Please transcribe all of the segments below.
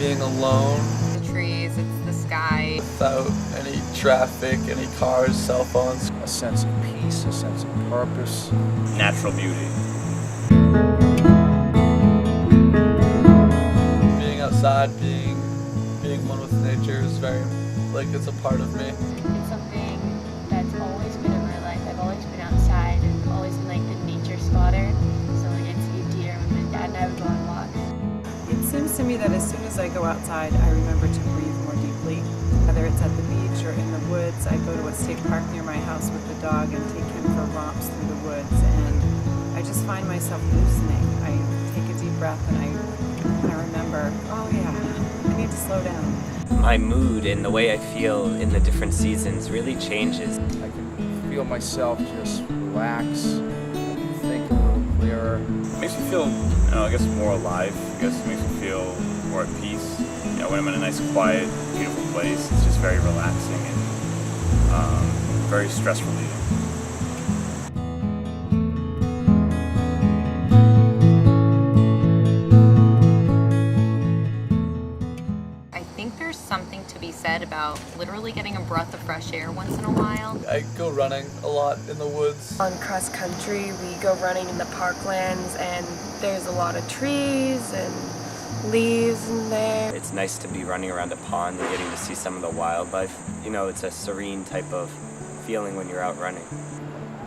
being alone. The trees, it's the sky. Without any traffic, any cars, cell phones. A sense of peace, a sense of purpose. Natural beauty. Being outside, being one with nature is very, it's a part of me. It's something that's always been in my life. I've always been outside and always been the nature spotter. So I'd see deer when my dad and I would go on walks. It seems to me that as soon as I go outside, I remember to breathe more deeply. Whether it's at the beach or in the woods, I go to a state park near my house with the dog and take him for romps through the woods, and I just find myself loosening. I take a deep breath and I remember, oh yeah, I need to slow down. My mood and the way I feel in the different seasons really changes. I can feel myself just relax, think a little clearer. It makes me feel, I guess, more alive. I guess it makes me feel more at peace. When I'm in a nice, quiet, beautiful place, it's just very relaxing and very stress relieving. I think there's something to be said about literally getting a breath of fresh air once in a while. I go running a lot in the woods. On cross country, we go running in the parklands, and there's a lot of trees and leaves in there. It's nice to be running around a pond and getting to see some of the wildlife. It's a serene type of feeling when you're out running.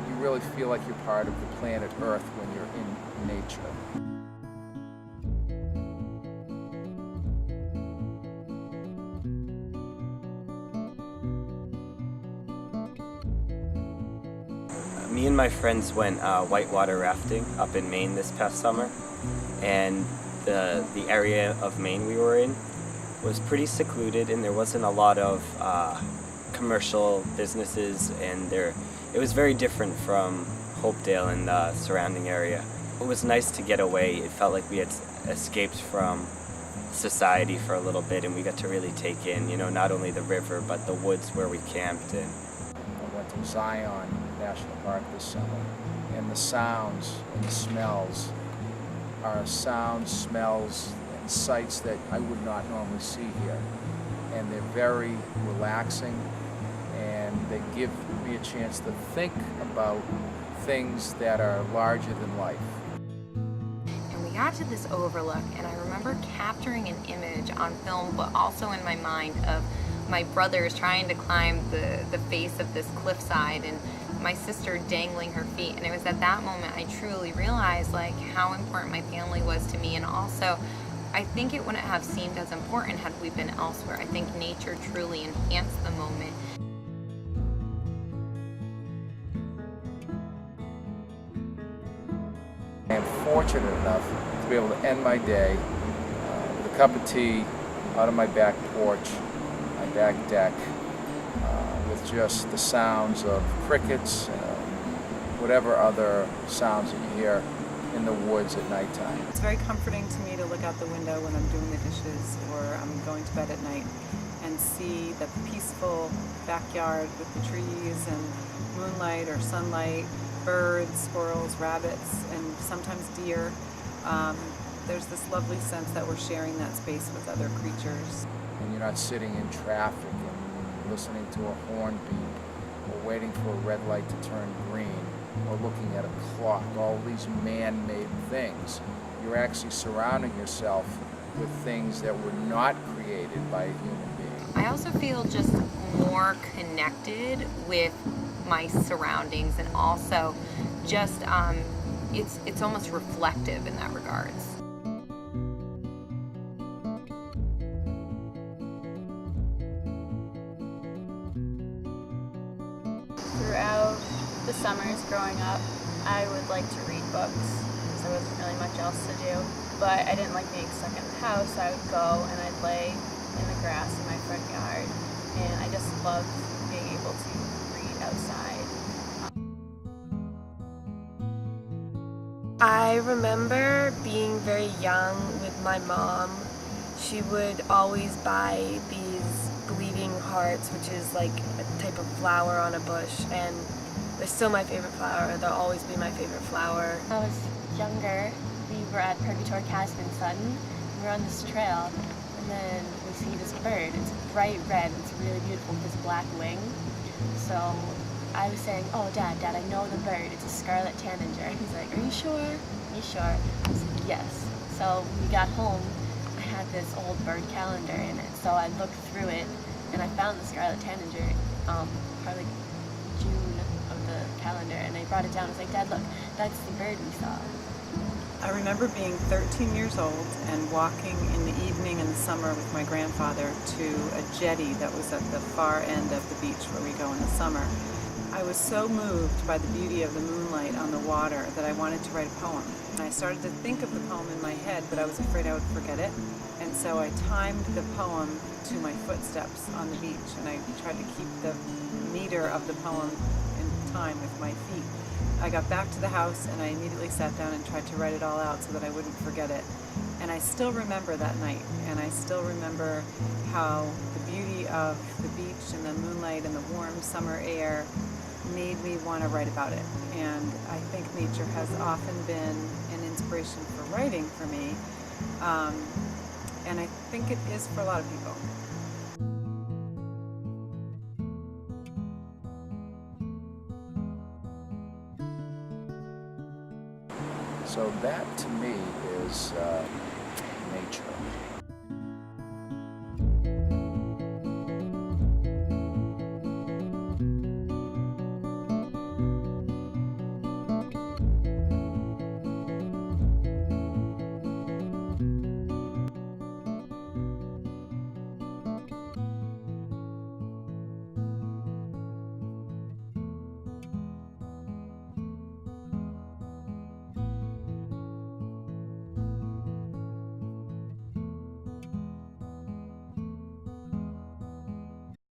You really feel like you're part of the planet Earth when you're in nature. Me and my friends went whitewater rafting up in Maine this past summer, and the area of Maine we were in was pretty secluded, and there wasn't a lot of commercial businesses, and it was very different from Hopedale and the surrounding area. It was nice to get away. It felt like we had escaped from society for a little bit, and we got to really take in, not only the river but the woods where we camped. And I went to Zion National Park this summer, and the sounds and the smells are sounds, smells, and sights that I would not normally see here. And they're very relaxing, and they give me a chance to think about things that are larger than life. And we got to this overlook, and I remember capturing an image on film, but also in my mind, of my brothers trying to climb the face of this cliffside, and my sister dangling her feet. And it was at that moment I truly realized how important my family was to me, and also I think it wouldn't have seemed as important had we been elsewhere. I think nature truly enhanced the moment. I am fortunate enough to be able to end my day with a cup of tea out on my back porch, my back deck, with just the sounds of crickets, whatever other sounds that you hear in the woods at nighttime. It's very comforting to me to look out the window when I'm doing the dishes or I'm going to bed at night and see the peaceful backyard with the trees and moonlight or sunlight, birds, squirrels, rabbits, and sometimes deer. There's this lovely sense that we're sharing that space with other creatures. And you're not sitting in traffic and listening to a horn beep or waiting for a red light to turn green or looking at a clock, all these man-made things. You're actually surrounding yourself with things that were not created by a human being. I also feel just more connected with my surroundings, and also just it's almost reflective in that regards. Throughout the summers growing up, I would like to read books because there wasn't really much else to do. But I didn't like being stuck in the house. I would go and I'd lay in the grass in my front yard, and I just loved being able to read outside. I remember being very young with my mom. She would always buy these bleeding hearts, which is like a type of flower on a bush, and they're still my favorite flower. They'll always be my favorite flower. When I was younger, we were at Purgatory Castle in Sutton. We were on this trail, and then we see this bird. It's bright red. It's really beautiful with this black wing. So I was saying, oh, Dad, I know the bird. It's a scarlet tanager. He's like, are you sure? Are you sure? I said, yes. So when we got home, I had this old bird calendar in it. So I looked through it, and I found the scarlet tanager, probably June of the calendar, and I brought it down. I was like, Dad, look, that's the bird we saw. I remember being 13 years old and walking in the evening in the summer with my grandfather to a jetty that was at the far end of the beach where we go in the summer. I was so moved by the beauty of the moonlight on the water that I wanted to write a poem. And I started to think of the poem in my head, but I was afraid I would forget it. And so I timed the poem to my footsteps on the beach, and I tried to keep the meter of the poem in time with my feet. I got back to the house and I immediately sat down and tried to write it all out so that I wouldn't forget it. And I still remember that night, and I still remember how the beauty of the beach and the moonlight and the warm summer air made me want to write about it. And I think nature has often been an inspiration for writing for me, and I think it is for a lot of people. So that to me is nature.